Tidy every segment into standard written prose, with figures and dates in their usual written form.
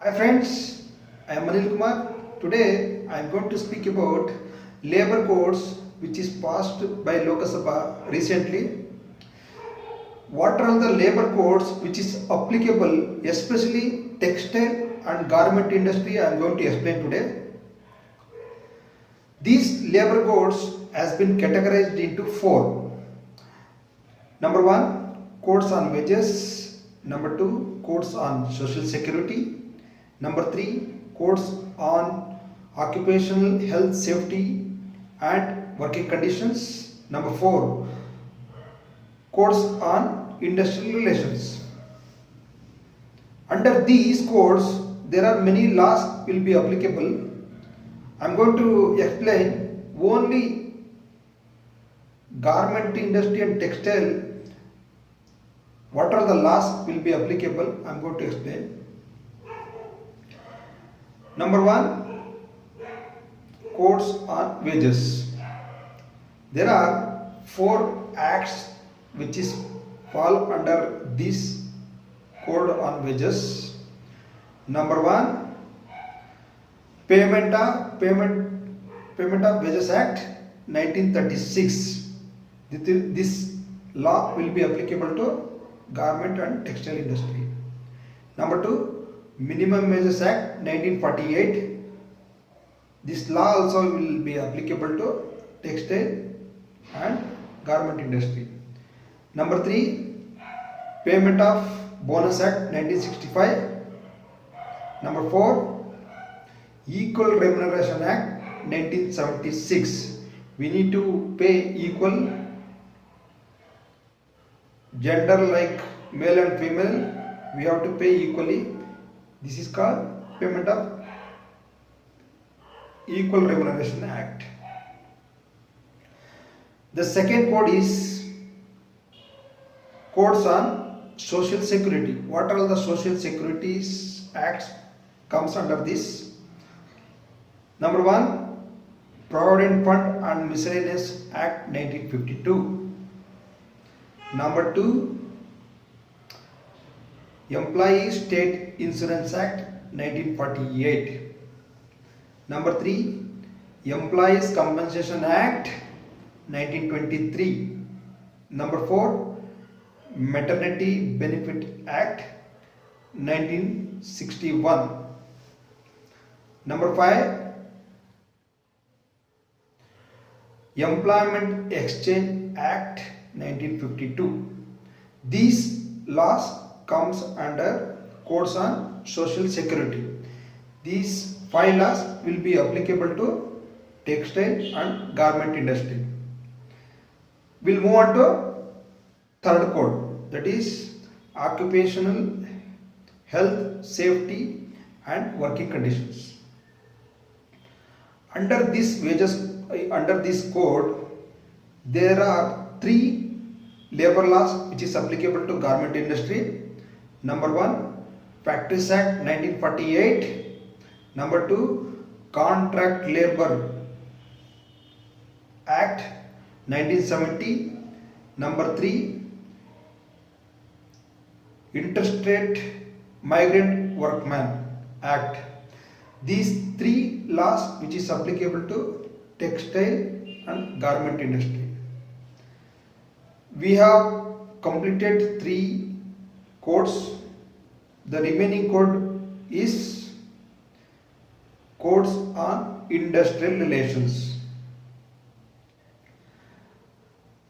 Hi friends, I am Anil Kumar. Today I am going to speak about labor codes which is passed by Lok Sabha recently. What are the labor codes which is applicable especially textile and garment industry I am going to explain today. These labor codes has been categorized into four. Number one, codes on wages. Number two, codes on social security. Number three, codes on occupational health, safety and working conditions. Number four, codes on industrial relations. Under these codes, there are many laws will be applicable. I am going to explain only garment industry and textile. What are the laws will be applicable? I am going to explain. Number one, codes on wages. There are four acts which is fall under this code on wages. Number one, Payment of Wages Act 1936. This law will be applicable to garment and textile industry. Number two, Minimum Wages Act 1948. This law also will be applicable to textile and garment industry. Number three, Payment of Bonus Act 1965. Number four, Equal Remuneration Act 1976. We need to pay equal gender like male and female. We have to pay equally. This is called Payment of Equal Remuneration Act. The second code is codes on social security. What are the social securities acts comes under this? Number one, Provident Fund and Miscellaneous Act 1952. Number two, Employee State Insurance Act 1948. Number three, Employees Compensation Act 1923. Number four, Maternity Benefit Act 1961. Number five, Employment Exchange Act 1952. These laws comes under codes on social security. These five laws will be applicable to textile and garment industry. We'll move on to third code, that is occupational health, safety and working conditions. Under this code, there are three labor laws which is applicable to garment industry. Number one, Factories Act 1948. Number two, Contract Labor Act 1970. Number three, Interstate Migrant Workman Act. These three laws which is applicable to textile and garment industry. We have completed three codes. The remaining code is codes on industrial relations.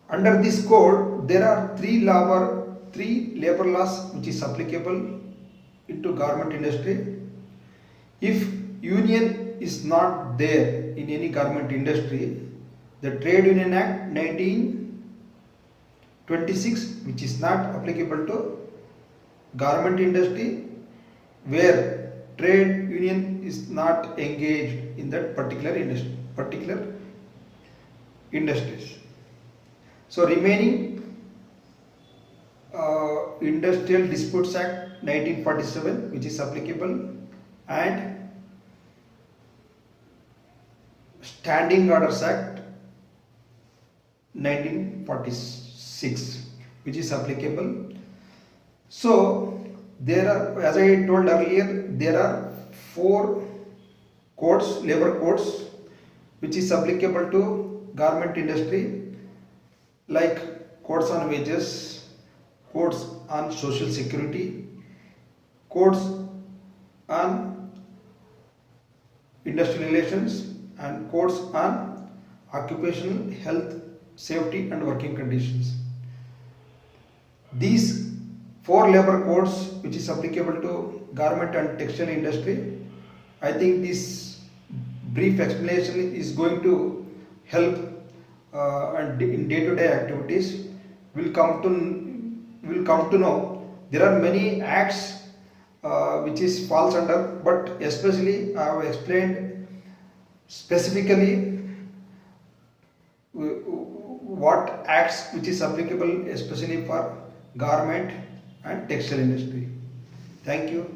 Under this code, there are three labor laws which is applicable into garment industry. If union is not there in any garment industry, the Trade Union Act 1926, which is not applicable to garment industry, where trade union is not engaged in that particular industries. So remaining Industrial Disputes Act 1947, which is applicable, and Standing Orders Act 1946, which is applicable. So There are, as I told earlier, there are 4 codes, labor codes, which is applicable to garment industry, like codes on wages, codes on social security, codes on industrial relations, and codes on occupational health, safety and working conditions. These 4 labor codes which is applicable to garment and textile industry, I think this brief explanation is going to help and in day-to-day activities. Will come to know there are many acts which is falls under, but especially I have explained specifically what acts which is applicable especially for garment and textile industry. Thank you.